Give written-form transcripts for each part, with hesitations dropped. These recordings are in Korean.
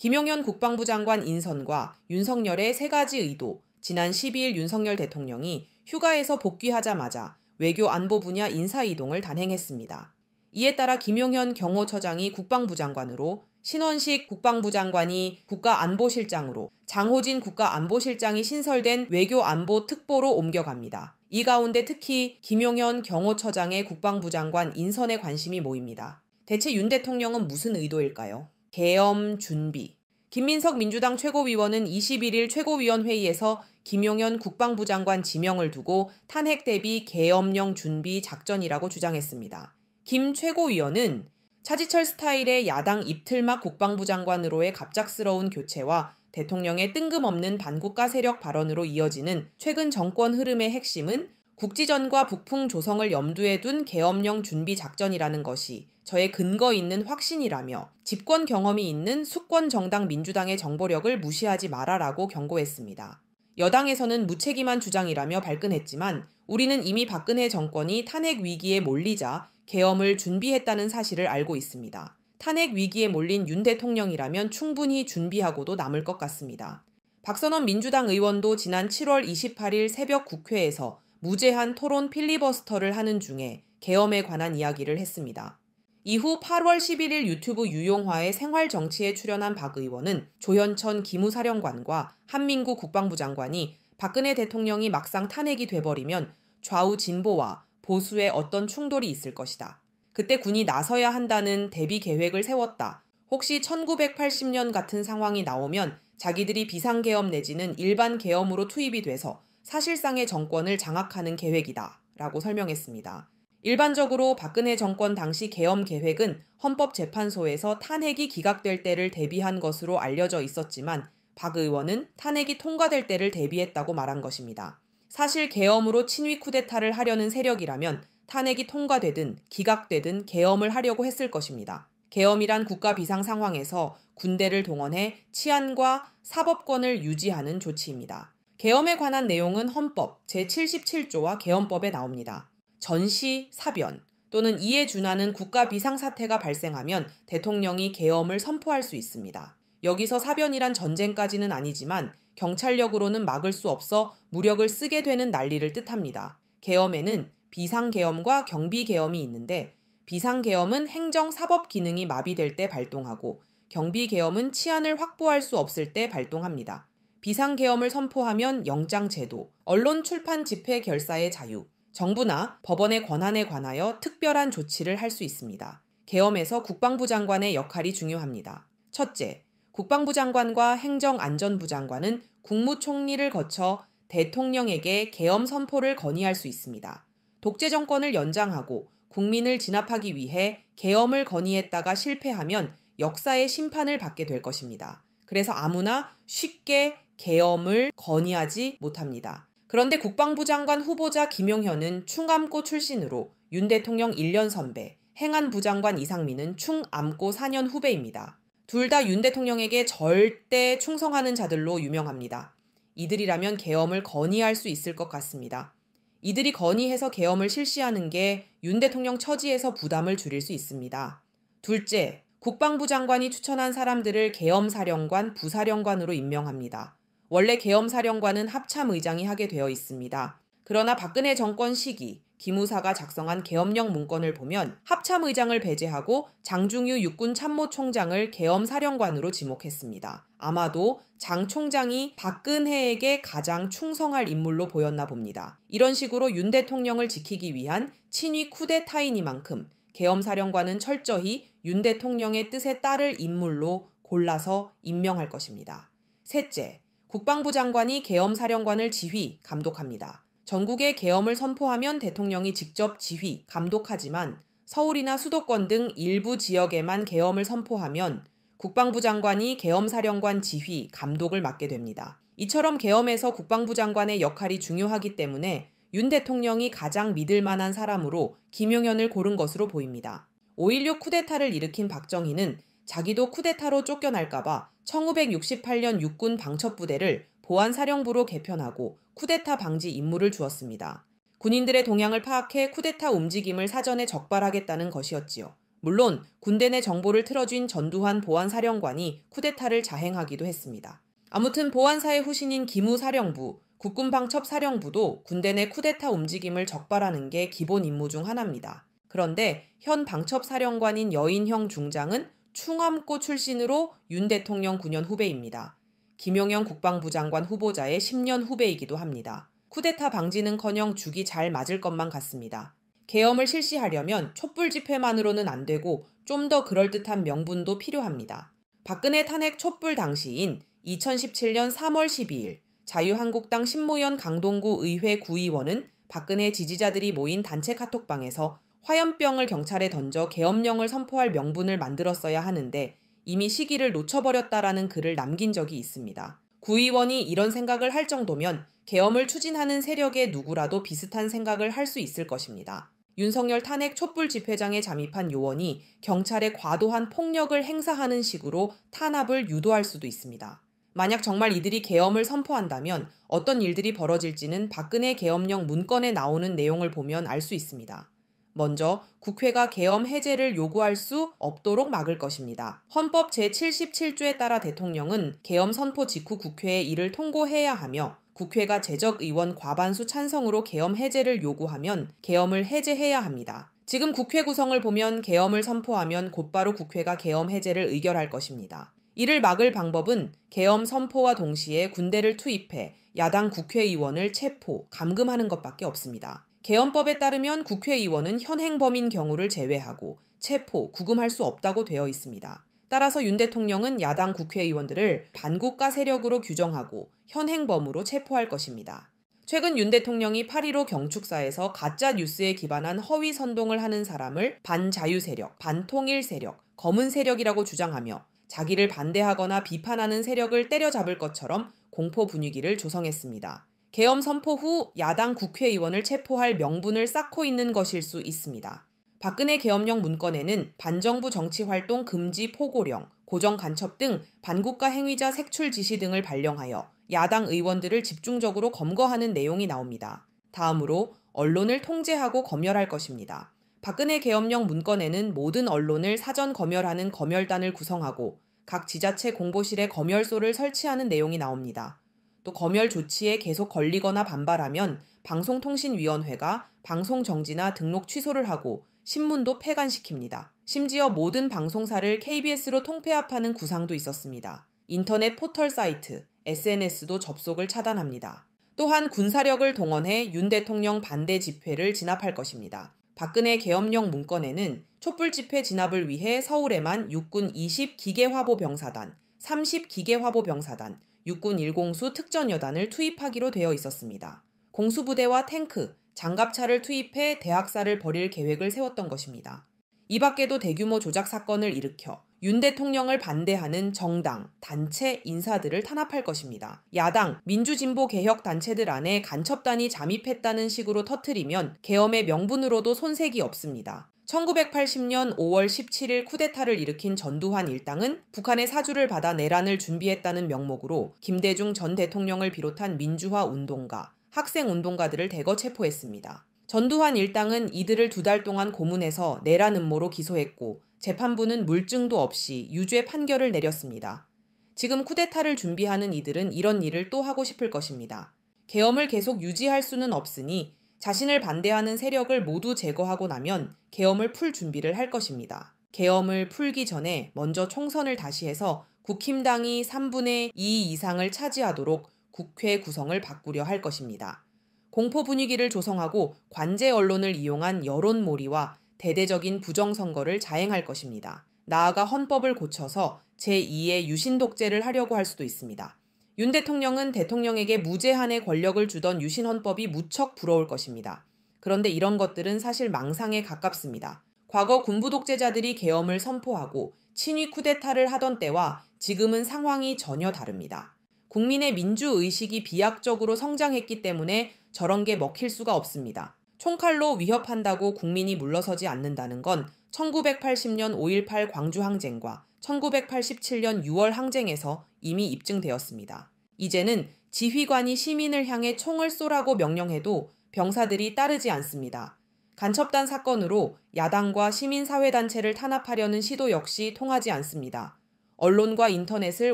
김용현 국방부 장관 인선과 윤석열의 세 가지 의도, 지난 12일 윤석열 대통령이 휴가에서 복귀하자마자 외교 안보 분야 인사 이동을 단행했습니다. 이에 따라 김용현 경호처장이 국방부 장관으로, 신원식 국방부 장관이 국가안보실장으로, 장호진 국가안보실장이 신설된 외교안보 특보로 옮겨갑니다. 이 가운데 특히 김용현 경호처장의 국방부 장관 인선에 관심이 모입니다. 대체 윤 대통령은 무슨 의도일까요? 계엄 준비. 김민석 민주당 최고위원은 21일 최고위원회의에서 김용현 국방부 장관 지명을 두고 탄핵 대비 계엄령 준비 작전이라고 주장했습니다. 김 최고위원은 차지철 스타일의 야당 입틀막 국방부 장관으로의 갑작스러운 교체와 대통령의 뜬금없는 반국가 세력 발언으로 이어지는 최근 정권 흐름의 핵심은 국지전과 북풍 조성을 염두에 둔 계엄령 준비 작전이라는 것이 저의 근거 있는 확신이라며 집권 경험이 있는 수권 정당 민주당의 정보력을 무시하지 마라라고 경고했습니다. 여당에서는 무책임한 주장이라며 발끈했지만 우리는 이미 박근혜 정권이 탄핵 위기에 몰리자 계엄을 준비했다는 사실을 알고 있습니다. 탄핵 위기에 몰린 윤 대통령이라면 충분히 준비하고도 남을 것 같습니다. 박선원 민주당 의원도 지난 7월 28일 새벽 국회에서 무제한 토론 필리버스터를 하는 중에 계엄에 관한 이야기를 했습니다. 이후 8월 11일 유튜브 유용화의 생활정치에 출연한 박 의원은 조현천 기무사령관과 한민구 국방부 장관이 박근혜 대통령이 막상 탄핵이 돼버리면 좌우 진보와 보수에 어떤 충돌이 있을 것이다. 그때 군이 나서야 한다는 대비 계획을 세웠다. 혹시 1980년 같은 상황이 나오면 자기들이 비상계엄 내지는 일반 계엄으로 투입이 돼서 사실상의 정권을 장악하는 계획이다. 라고 설명했습니다. 일반적으로 박근혜 정권 당시 계엄 계획은 헌법재판소에서 탄핵이 기각될 때를 대비한 것으로 알려져 있었지만 박 의원은 탄핵이 통과될 때를 대비했다고 말한 것입니다. 사실 계엄으로 친위 쿠데타를 하려는 세력이라면 탄핵이 통과되든 기각되든 계엄을 하려고 했을 것입니다. 계엄이란 국가 비상 상황에서 군대를 동원해 치안과 사법권을 유지하는 조치입니다. 계엄에 관한 내용은 헌법 제77조와 계엄법에 나옵니다. 전시, 사변 또는 이에 준하는 국가 비상사태가 발생하면 대통령이 계엄을 선포할 수 있습니다. 여기서 사변이란 전쟁까지는 아니지만 경찰력으로는 막을 수 없어 무력을 쓰게 되는 난리를 뜻합니다. 계엄에는 비상계엄과 경비계엄이 있는데 비상계엄은 행정사법 기능이 마비될 때 발동하고 경비계엄은 치안을 확보할 수 없을 때 발동합니다. 비상계엄을 선포하면 영장제도, 언론 출판 집회 결사의 자유, 정부나 법원의 권한에 관하여 특별한 조치를 할 수 있습니다. 계엄에서 국방부 장관의 역할이 중요합니다. 첫째, 국방부 장관과 행정안전부 장관은 국무총리를 거쳐 대통령에게 계엄 선포를 건의할 수 있습니다. 독재 정권을 연장하고 국민을 진압하기 위해 계엄을 건의했다가 실패하면 역사의 심판을 받게 될 것입니다. 그래서 아무나 쉽게 계엄을 건의하지 못합니다. 그런데 국방부 장관 후보자 김용현은 충암고 출신으로 윤 대통령 1년 선배, 행안부 장관 이상민은 충암고 4년 후배입니다. 둘 다 윤 대통령에게 절대 충성하는 자들로 유명합니다. 이들이라면 계엄을 건의할 수 있을 것 같습니다. 이들이 건의해서 계엄을 실시하는 게 윤 대통령 처지에서 부담을 줄일 수 있습니다. 둘째, 국방부 장관이 추천한 사람들을 계엄사령관, 부사령관으로 임명합니다. 원래 계엄사령관은 합참의장이 하게 되어 있습니다. 그러나 박근혜 정권 시기 기무사가 작성한 계엄령 문건을 보면 합참의장을 배제하고 장중유 육군참모총장을 계엄사령관으로 지목했습니다. 아마도 장 총장이 박근혜에게 가장 충성할 인물로 보였나 봅니다. 이런 식으로 윤 대통령을 지키기 위한 친위 쿠데타이니만큼 계엄사령관은 철저히 윤 대통령의 뜻에 따를 인물로 골라서 임명할 것입니다. 셋째, 국방부 장관이 계엄사령관을 지휘, 감독합니다. 전국에 계엄을 선포하면 대통령이 직접 지휘, 감독하지만 서울이나 수도권 등 일부 지역에만 계엄을 선포하면 국방부 장관이 계엄사령관 지휘, 감독을 맡게 됩니다. 이처럼 계엄에서 국방부 장관의 역할이 중요하기 때문에 윤 대통령이 가장 믿을 만한 사람으로 김용현을 고른 것으로 보입니다. 5.16 쿠데타를 일으킨 박정희는 자기도 쿠데타로 쫓겨날까봐 1968년 육군 방첩부대를 보안사령부로 개편하고 쿠데타 방지 임무를 주었습니다. 군인들의 동향을 파악해 쿠데타 움직임을 사전에 적발하겠다는 것이었지요. 물론 군대 내 정보를 틀어준 전두환 보안사령관이 쿠데타를 자행하기도 했습니다. 아무튼 보안사의 후신인 기무 사령부, 국군방첩사령부도 군대 내 쿠데타 움직임을 적발하는 게 기본 임무 중 하나입니다. 그런데 현 방첩사령관인 여인형 중장은 충암고 출신으로 윤 대통령 9년 후배입니다. 김용현 국방부 장관 후보자의 10년 후배이기도 합니다. 쿠데타 방지는커녕 죽이 잘 맞을 것만 같습니다. 계엄을 실시하려면 촛불 집회만으로는 안 되고 좀 더 그럴듯한 명분도 필요합니다. 박근혜 탄핵 촛불 당시인 2017년 3월 12일 자유한국당 신모연 강동구 의회 구의원은 박근혜 지지자들이 모인 단체 카톡방에서 화염병을 경찰에 던져 계엄령을 선포할 명분을 만들었어야 하는데 이미 시기를 놓쳐버렸다라는 글을 남긴 적이 있습니다. 구의원이 이런 생각을 할 정도면 계엄을 추진하는 세력의 누구라도 비슷한 생각을 할 수 있을 것입니다. 윤석열 탄핵 촛불 집회장에 잠입한 요원이 경찰에 과도한 폭력을 행사하는 식으로 탄압을 유도할 수도 있습니다. 만약 정말 이들이 계엄을 선포한다면 어떤 일들이 벌어질지는 박근혜 계엄령 문건에 나오는 내용을 보면 알 수 있습니다. 먼저 국회가 계엄 해제를 요구할 수 없도록 막을 것입니다. 헌법 제77조에 따라 대통령은 계엄 선포 직후 국회에 이를 통고해야 하며 국회가 재적 의원 과반수 찬성으로 계엄 해제를 요구하면 계엄을 해제해야 합니다. 지금 국회 구성을 보면 계엄을 선포하면 곧바로 국회가 계엄 해제를 의결할 것입니다. 이를 막을 방법은 계엄 선포와 동시에 군대를 투입해 야당 국회의원을 체포, 감금하는 것밖에 없습니다. 계엄법에 따르면 국회의원은 현행범인 경우를 제외하고 체포, 구금할 수 없다고 되어 있습니다. 따라서 윤 대통령은 야당 국회의원들을 반국가 세력으로 규정하고 현행범으로 체포할 것입니다. 최근 윤 대통령이 8.15 경축사에서 가짜 뉴스에 기반한 허위 선동을 하는 사람을 반자유 세력, 반통일 세력, 검은 세력이라고 주장하며 자기를 반대하거나 비판하는 세력을 때려잡을 것처럼 공포 분위기를 조성했습니다. 계엄 선포 후 야당 국회의원을 체포할 명분을 쌓고 있는 것일 수 있습니다. 박근혜 계엄령 문건에는 반정부 정치활동 금지 포고령, 고정간첩 등 반국가 행위자 색출 지시 등을 발령하여 야당 의원들을 집중적으로 검거하는 내용이 나옵니다. 다음으로 언론을 통제하고 검열할 것입니다. 박근혜 계엄령 문건에는 모든 언론을 사전 검열하는 검열단을 구성하고 각 지자체 공보실에 검열소를 설치하는 내용이 나옵니다. 또 검열 조치에 계속 걸리거나 반발하면 방송통신위원회가 방송 정지나 등록 취소를 하고 신문도 폐간시킵니다. 심지어 모든 방송사를 KBS로 통폐합하는 구상도 있었습니다. 인터넷 포털 사이트, SNS도 접속을 차단합니다. 또한 군사력을 동원해 윤 대통령 반대 집회를 진압할 것입니다. 박근혜 계엄령 문건에는 촛불 집회 진압을 위해 서울에만 육군 20기계화보병사단, 30기계화보병사단, 육군 1공수 특전여단을 투입하기로 되어 있었습니다. 공수부대와 탱크, 장갑차를 투입해 대학살을 벌일 계획을 세웠던 것입니다. 이 밖에도 대규모 조작 사건을 일으켜 윤 대통령을 반대하는 정당, 단체, 인사들을 탄압할 것입니다. 야당, 민주진보개혁 단체들 안에 간첩단이 잠입했다는 식으로 터뜨리면 계엄의 명분으로도 손색이 없습니다. 1980년 5월 17일 쿠데타를 일으킨 전두환 일당은 북한의 사주를 받아 내란을 준비했다는 명목으로 김대중 전 대통령을 비롯한 민주화 운동가, 학생 운동가들을 대거 체포했습니다. 전두환 일당은 이들을 2달 동안 고문해서 내란 음모로 기소했고 재판부는 물증도 없이 유죄 판결을 내렸습니다. 지금 쿠데타를 준비하는 이들은 이런 일을 또 하고 싶을 것입니다. 계엄을 계속 유지할 수는 없으니 자신을 반대하는 세력을 모두 제거하고 나면 계엄을 풀 준비를 할 것입니다. 계엄을 풀기 전에 먼저 총선을 다시 해서 국힘당이 3분의 2 이상을 차지하도록 국회 구성을 바꾸려 할 것입니다. 공포 분위기를 조성하고 관제 언론을 이용한 여론몰이와 대대적인 부정선거를 자행할 것입니다. 나아가 헌법을 고쳐서 제2의 유신독재를 하려고 할 수도 있습니다. 윤 대통령은 대통령에게 무제한의 권력을 주던 유신헌법이 무척 부러울 것입니다. 그런데 이런 것들은 사실 망상에 가깝습니다. 과거 군부독재자들이 계엄을 선포하고 친위 쿠데타를 하던 때와 지금은 상황이 전혀 다릅니다. 국민의 민주의식이 비약적으로 성장했기 때문에 저런 게 먹힐 수가 없습니다. 총칼로 위협한다고 국민이 물러서지 않는다는 건 1980년 5.18 광주항쟁과 1987년 6월 항쟁에서 이미 입증되었습니다. 이제는 지휘관이 시민을 향해 총을 쏘라고 명령해도 병사들이 따르지 않습니다. 간첩단 사건으로 야당과 시민사회단체를 탄압하려는 시도 역시 통하지 않습니다. 언론과 인터넷을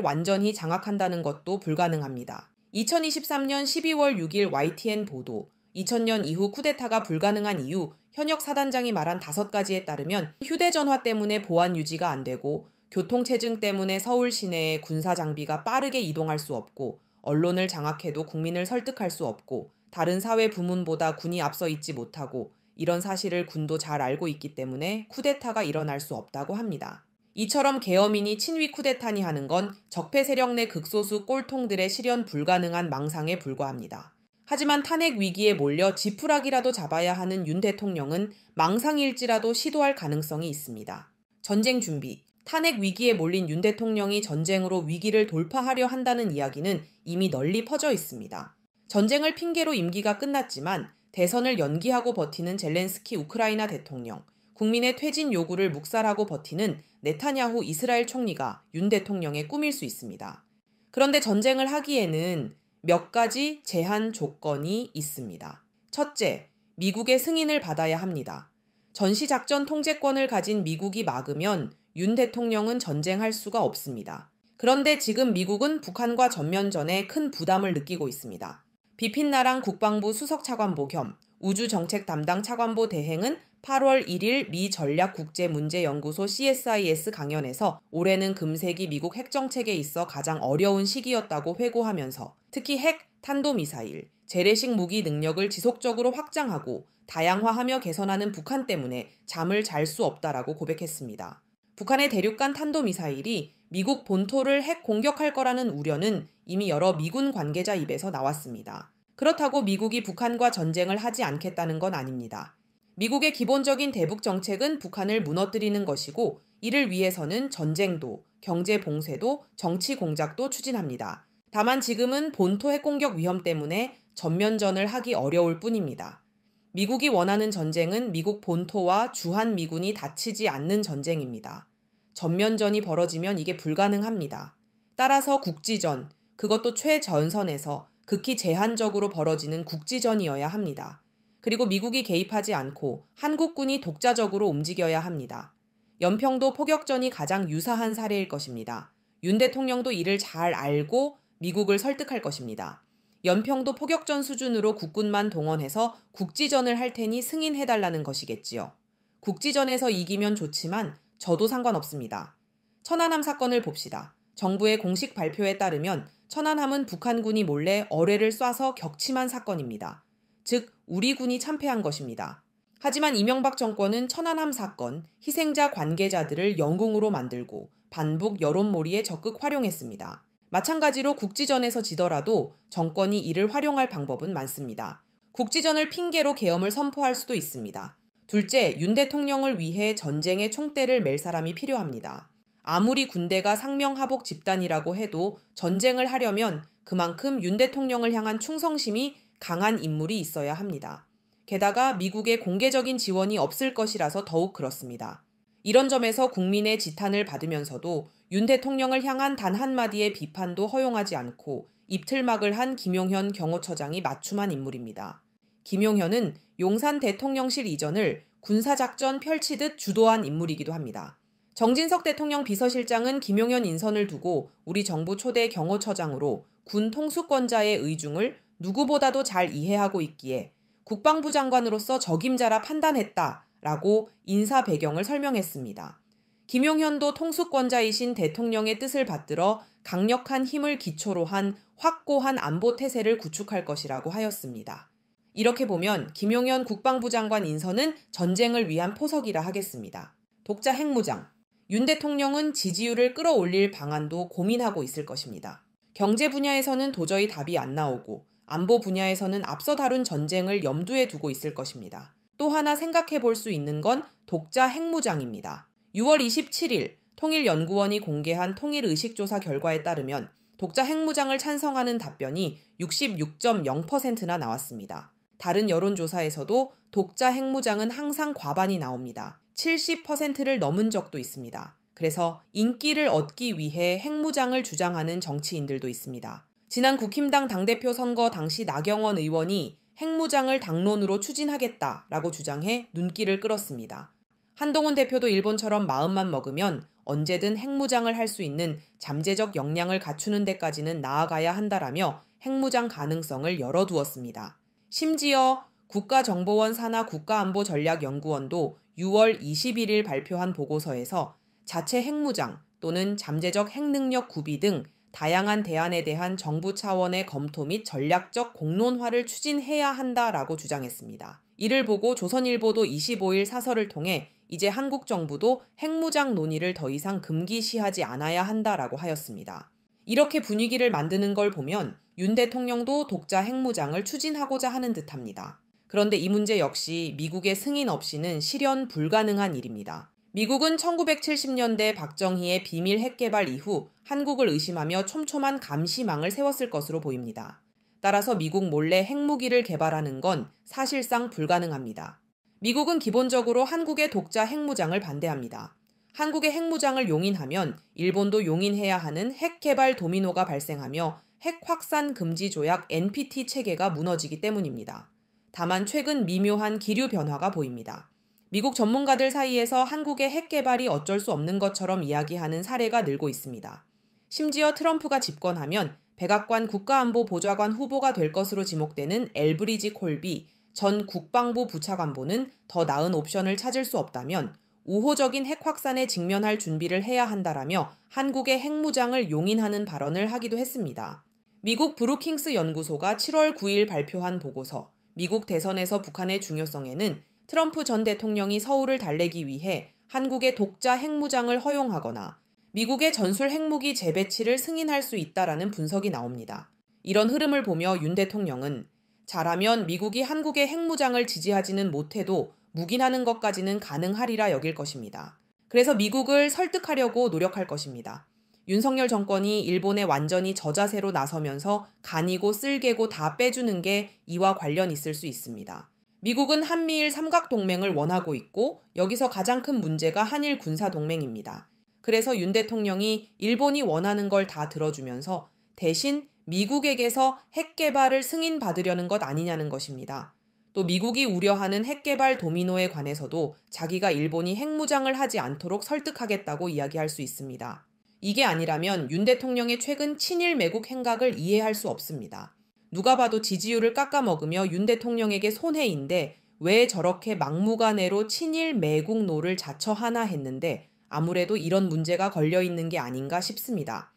완전히 장악한다는 것도 불가능합니다. 2023년 12월 6일 YTN 보도, 2000년 이후 쿠데타가 불가능한 이유, 현역 사단장이 말한 5가지에 따르면 휴대전화 때문에 보안 유지가 안 되고 교통체증 때문에 서울 시내에 군사 장비가 빠르게 이동할 수 없고 언론을 장악해도 국민을 설득할 수 없고 다른 사회 부문보다 군이 앞서 있지 못하고 이런 사실을 군도 잘 알고 있기 때문에 쿠데타가 일어날 수 없다고 합니다. 이처럼 계엄이니 친위 쿠데타니 하는 건 적폐 세력 내 극소수 꼴통들의 실현 불가능한 망상에 불과합니다. 하지만 탄핵 위기에 몰려 지푸라기라도 잡아야 하는 윤 대통령은 망상일지라도 시도할 가능성이 있습니다. 전쟁 준비. 탄핵 위기에 몰린 윤 대통령이 전쟁으로 위기를 돌파하려 한다는 이야기는 이미 널리 퍼져 있습니다. 전쟁을 핑계로 임기가 끝났지만 대선을 연기하고 버티는 젤렌스키 우크라이나 대통령, 국민의 퇴진 요구를 묵살하고 버티는 네타냐후 이스라엘 총리가 윤 대통령의 꿈일 수 있습니다. 그런데 전쟁을 하기에는 몇 가지 제한 조건이 있습니다. 첫째, 미국의 승인을 받아야 합니다. 전시작전 통제권을 가진 미국이 막으면 윤 대통령은 전쟁할 수가 없습니다. 그런데 지금 미국은 북한과 전면전에 큰 부담을 느끼고 있습니다. 비핀나랑 국방부 수석차관보 겸 우주정책 담당 차관보 대행은 8월 1일 미 전략국제문제연구소 CSIS 강연에서 올해는 금세기 미국 핵정책에 있어 가장 어려운 시기였다고 회고하면서 특히 핵, 탄도미사일, 재래식 무기 능력을 지속적으로 확장하고 다양화하며 개선하는 북한 때문에 잠을 잘 수 없다라고 고백했습니다. 북한의 대륙간 탄도미사일이 미국 본토를 핵 공격할 거라는 우려는 이미 여러 미군 관계자 입에서 나왔습니다. 그렇다고 미국이 북한과 전쟁을 하지 않겠다는 건 아닙니다. 미국의 기본적인 대북 정책은 북한을 무너뜨리는 것이고 이를 위해서는 전쟁도, 경제 봉쇄도, 정치 공작도 추진합니다. 다만 지금은 본토 핵공격 위험 때문에 전면전을 하기 어려울 뿐입니다. 미국이 원하는 전쟁은 미국 본토와 주한미군이 다치지 않는 전쟁입니다. 전면전이 벌어지면 이게 불가능합니다. 따라서 국지전, 그것도 최전선에서 극히 제한적으로 벌어지는 국지전이어야 합니다. 그리고 미국이 개입하지 않고 한국군이 독자적으로 움직여야 합니다. 연평도 포격전이 가장 유사한 사례일 것입니다. 윤 대통령도 이를 잘 알고 미국을 설득할 것입니다. 연평도 포격전 수준으로 국군만 동원해서 국지전을 할 테니 승인해달라는 것이겠지요. 국지전에서 이기면 좋지만 저도 상관없습니다. 천안함 사건을 봅시다. 정부의 공식 발표에 따르면 천안함은 북한군이 몰래 어뢰를 쏴서 격침한 사건입니다. 즉 우리 군이 참패한 것입니다. 하지만 이명박 정권은 천안함 사건, 희생자 관계자들을 영웅으로 만들고 반북 여론몰이에 적극 활용했습니다. 마찬가지로 국지전에서 지더라도 정권이 이를 활용할 방법은 많습니다. 국지전을 핑계로 계엄을 선포할 수도 있습니다. 둘째, 윤 대통령을 위해 전쟁의 총대를 맬 사람이 필요합니다. 아무리 군대가 상명하복 집단이라고 해도 전쟁을 하려면 그만큼 윤 대통령을 향한 충성심이 강한 인물이 있어야 합니다. 게다가 미국의 공개적인 지원이 없을 것이라서 더욱 그렇습니다. 이런 점에서 국민의 지탄을 받으면서도 윤 대통령을 향한 단 한마디의 비판도 허용하지 않고 입틀막을 한 김용현 경호처장이 맞춤한 인물입니다. 김용현은 용산 대통령실 이전을 군사작전 펼치듯 주도한 인물이기도 합니다. 정진석 대통령 비서실장은 김용현 인선을 두고 우리 정부 초대 경호처장으로 군 통수권자의 의중을 누구보다도 잘 이해하고 있기에 국방부 장관으로서 적임자라 판단했다라고 인사 배경을 설명했습니다. 김용현도 통수권자이신 대통령의 뜻을 받들어 강력한 힘을 기초로 한 확고한 안보 태세를 구축할 것이라고 하였습니다. 이렇게 보면 김용현 국방부 장관 인선은 전쟁을 위한 포석이라 하겠습니다. 독자 핵무장. 윤 대통령은 지지율을 끌어올릴 방안도 고민하고 있을 것입니다. 경제 분야에서는 도저히 답이 안 나오고 안보 분야에서는 앞서 다룬 전쟁을 염두에 두고 있을 것입니다. 또 하나 생각해 볼 수 있는 건 독자 핵무장입니다. 6월 27일 통일연구원이 공개한 통일의식조사 결과에 따르면 독자 핵무장을 찬성하는 답변이 66.0%나 나왔습니다. 다른 여론조사에서도 독자 핵무장은 항상 과반이 나옵니다. 70%를 넘은 적도 있습니다. 그래서 인기를 얻기 위해 핵무장을 주장하는 정치인들도 있습니다. 지난 국힘당 당대표 선거 당시 나경원 의원이 핵무장을 당론으로 추진하겠다라고 주장해 눈길을 끌었습니다. 한동훈 대표도 일본처럼 마음만 먹으면 언제든 핵무장을 할 수 있는 잠재적 역량을 갖추는 데까지는 나아가야 한다라며 핵무장 가능성을 열어두었습니다. 심지어 국가정보원 산하 국가안보전략연구원도 6월 21일 발표한 보고서에서 자체 핵무장 또는 잠재적 핵능력 구비 등 다양한 대안에 대한 정부 차원의 검토 및 전략적 공론화를 추진해야 한다라고 주장했습니다. 이를 보고 조선일보도 25일 사설을 통해 이제 한국 정부도 핵무장 논의를 더 이상 금기시하지 않아야 한다라고 하였습니다. 이렇게 분위기를 만드는 걸 보면 윤 대통령도 독자 핵무장을 추진하고자 하는 듯합니다. 그런데 이 문제 역시 미국의 승인 없이는 실현 불가능한 일입니다. 미국은 1970년대 박정희의 비밀 핵개발 이후 한국을 의심하며 촘촘한 감시망을 세웠을 것으로 보입니다. 따라서 미국 몰래 핵무기를 개발하는 건 사실상 불가능합니다. 미국은 기본적으로 한국의 독자 핵무장을 반대합니다. 한국의 핵무장을 용인하면 일본도 용인해야 하는 핵개발 도미노가 발생하며 핵 확산 금지 조약 NPT 체계가 무너지기 때문입니다. 다만 최근 미묘한 기류 변화가 보입니다. 미국 전문가들 사이에서 한국의 핵 개발이 어쩔 수 없는 것처럼 이야기하는 사례가 늘고 있습니다. 심지어 트럼프가 집권하면 백악관 국가안보보좌관 후보가 될 것으로 지목되는 엘브리지 콜비 전 국방부 부차관보는 더 나은 옵션을 찾을 수 없다면 우호적인 핵 확산에 직면할 준비를 해야 한다라며 한국의 핵무장을 용인하는 발언을 하기도 했습니다. 미국 브루킹스 연구소가 7월 9일 발표한 보고서 미국 대선에서 북한의 중요성에는 트럼프 전 대통령이 서울을 달래기 위해 한국의 독자 핵무장을 허용하거나 미국의 전술 핵무기 재배치를 승인할 수 있다라는 분석이 나옵니다. 이런 흐름을 보며 윤 대통령은 잘하면 미국이 한국의 핵무장을 지지하지는 못해도 묵인하는 것까지는 가능하리라 여길 것입니다. 그래서 미국을 설득하려고 노력할 것입니다. 윤석열 정권이 일본에 완전히 저자세로 나서면서 간이고 쓸개고 다 빼주는 게 이와 관련 있을 수 있습니다. 미국은 한미일 삼각동맹을 원하고 있고 여기서 가장 큰 문제가 한일 군사동맹입니다. 그래서 윤 대통령이 일본이 원하는 걸 다 들어주면서 대신 미국에게서 핵개발을 승인받으려는 것 아니냐는 것입니다. 또 미국이 우려하는 핵개발 도미노에 관해서도 자기가 일본이 핵무장을 하지 않도록 설득하겠다고 이야기할 수 있습니다. 이게 아니라면 윤 대통령의 최근 친일 매국 행각을 이해할 수 없습니다. 누가 봐도 지지율을 깎아먹으며 윤 대통령에게 손해인데 왜 저렇게 막무가내로 친일 매국노를 자처하나 했는데 아무래도 이런 문제가 걸려있는 게 아닌가 싶습니다.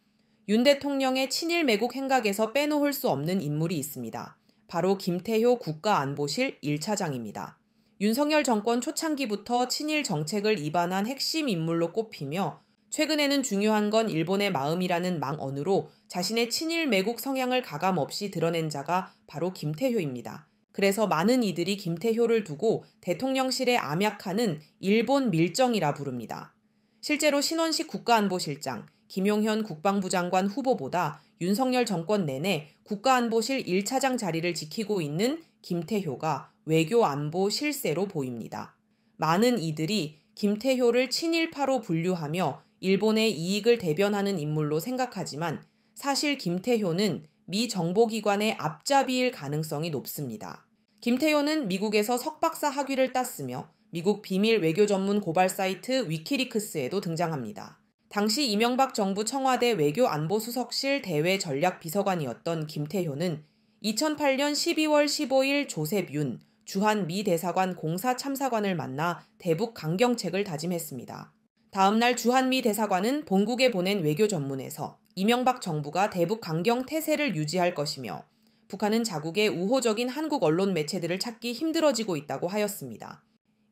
윤 대통령의 친일 매국 행각에서 빼놓을 수 없는 인물이 있습니다. 바로 김태효 국가안보실 1차장입니다. 윤석열 정권 초창기부터 친일 정책을 입안한 핵심 인물로 꼽히며 최근에는 중요한 건 일본의 마음이라는 망언으로 자신의 친일 매국 성향을 가감없이 드러낸 자가 바로 김태효입니다. 그래서 많은 이들이 김태효를 두고 대통령실에 암약하는 일본 밀정이라 부릅니다. 실제로 신원식 국가안보실장, 김용현 국방부 장관 후보보다 윤석열 정권 내내 국가안보실 1차장 자리를 지키고 있는 김태효가 외교안보 실세로 보입니다. 많은 이들이 김태효를 친일파로 분류하며 일본의 이익을 대변하는 인물로 생각하지만 사실 김태효는 미 정보기관의 앞잡이일 가능성이 높습니다. 김태효는 미국에서 석박사 학위를 땄으며 미국 비밀 외교 전문 고발 사이트 위키리크스에도 등장합니다. 당시 이명박 정부 청와대 외교안보수석실 대외전략비서관이었던 김태효는 2008년 12월 15일 조셉 윤 주한 미 대사관 공사참사관을 만나 대북 강경책을 다짐했습니다. 다음 날 주한미 대사관은 본국에 보낸 외교 전문에서 이명박 정부가 대북 강경 태세를 유지할 것이며 북한은 자국의 우호적인 한국 언론 매체들을 찾기 힘들어지고 있다고 하였습니다.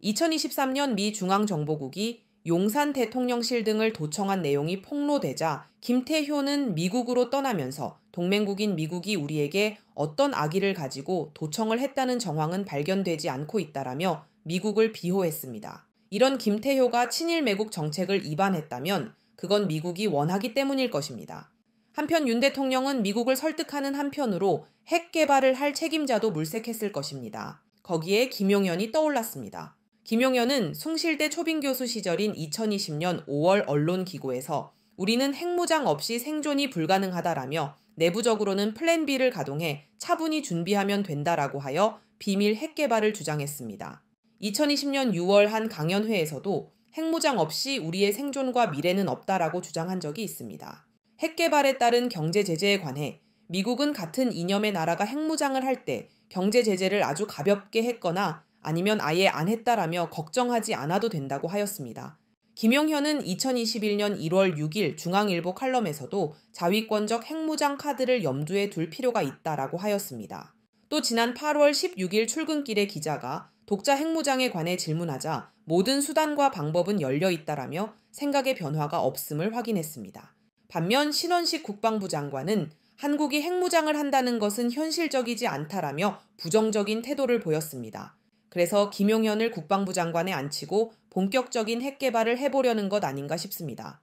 2023년 미 중앙정보국이 용산 대통령실 등을 도청한 내용이 폭로되자 김태효는 미국으로 떠나면서 동맹국인 미국이 우리에게 어떤 악의를 가지고 도청을 했다는 정황은 발견되지 않고 있다라며 미국을 비호했습니다. 이런 김태효가 친일 매국 정책을 입안했다면 그건 미국이 원하기 때문일 것입니다. 한편 윤 대통령은 미국을 설득하는 한편으로 핵 개발을 할 책임자도 물색했을 것입니다. 거기에 김용현이 떠올랐습니다. 김용현은 숭실대 초빙 교수 시절인 2020년 5월 언론기고에서 우리는 핵무장 없이 생존이 불가능하다라며 내부적으로는 플랜 B를 가동해 차분히 준비하면 된다라고 하여 비밀 핵 개발을 주장했습니다. 2020년 6월 한 강연회에서도 핵무장 없이 우리의 생존과 미래는 없다라고 주장한 적이 있습니다. 핵 개발에 따른 경제 제재에 관해 미국은 같은 이념의 나라가 핵무장을 할 때 경제 제재를 아주 가볍게 했거나 아니면 아예 안 했다라며 걱정하지 않아도 된다고 하였습니다. 김용현은 2021년 1월 6일 중앙일보 칼럼에서도 자위권적 핵무장 카드를 염두에 둘 필요가 있다라고 하였습니다. 또 지난 8월 16일 출근길에 기자가 독자 핵무장에 관해 질문하자 모든 수단과 방법은 열려 있다라며 생각의 변화가 없음을 확인했습니다. 반면 신원식 국방부 장관은 한국이 핵무장을 한다는 것은 현실적이지 않다라며 부정적인 태도를 보였습니다. 그래서 김용현을 국방부 장관에 앉히고 본격적인 핵 개발을 해보려는 것 아닌가 싶습니다.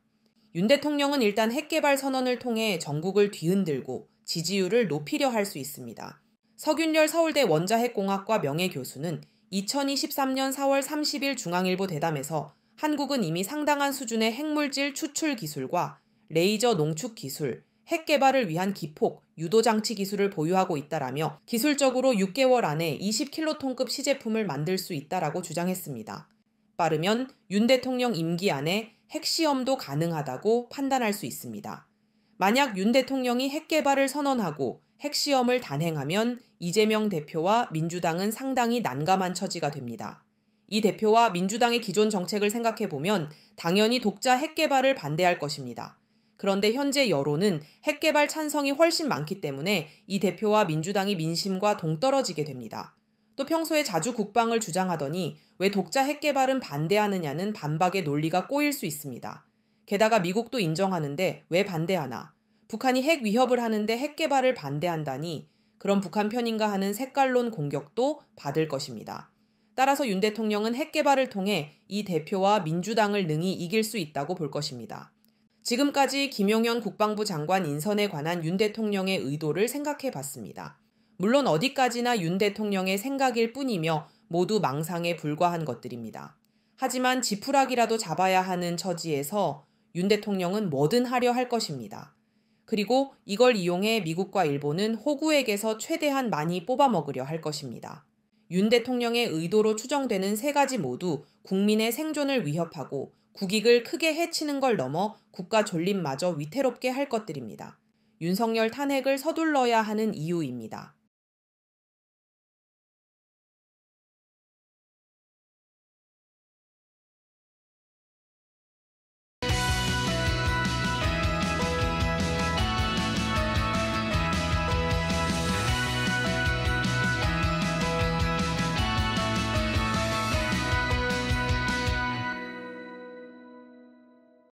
윤 대통령은 일단 핵 개발 선언을 통해 전국을 뒤흔들고 지지율을 높이려 할 수 있습니다. 서균열 서울대 원자핵공학과 명예교수는 2023년 4월 30일 중앙일보 대담에서 한국은 이미 상당한 수준의 핵물질 추출 기술과 레이저 농축 기술, 핵 개발을 위한 기폭, 유도장치 기술을 보유하고 있다라며 기술적으로 6개월 안에 20킬로톤급 시제품을 만들 수 있다라고 주장했습니다. 빠르면 윤 대통령 임기 안에 핵시험도 가능하다고 판단할 수 있습니다. 만약 윤 대통령이 핵 개발을 선언하고 핵시험을 단행하면 이재명 대표와 민주당은 상당히 난감한 처지가 됩니다. 이 대표와 민주당의 기존 정책을 생각해보면 당연히 독자 핵 개발을 반대할 것입니다. 그런데 현재 여론은 핵 개발 찬성이 훨씬 많기 때문에 이 대표와 민주당이 민심과 동떨어지게 됩니다. 또 평소에 자주 국방을 주장하더니 왜 독자 핵 개발은 반대하느냐는 반박의 논리가 꼬일 수 있습니다. 게다가 미국도 인정하는데 왜 반대하나? 북한이 핵 위협을 하는데 핵 개발을 반대한다니 그럼 북한 편인가 하는 색깔론 공격도 받을 것입니다. 따라서 윤 대통령은 핵 개발을 통해 이 대표와 민주당을 능히 이길 수 있다고 볼 것입니다. 지금까지 김용현 국방부 장관 인선에 관한 윤 대통령의 의도를 생각해 봤습니다. 물론 어디까지나 윤 대통령의 생각일 뿐이며 모두 망상에 불과한 것들입니다. 하지만 지푸라기라도 잡아야 하는 처지에서 윤 대통령은 뭐든 하려 할 것입니다. 그리고 이걸 이용해 미국과 일본은 호구에게서 최대한 많이 뽑아먹으려 할 것입니다. 윤 대통령의 의도로 추정되는 세 가지 모두 국민의 생존을 위협하고 국익을 크게 해치는 걸 넘어 국가 존립마저 위태롭게 할 것들입니다. 윤석열 탄핵을 서둘러야 하는 이유입니다.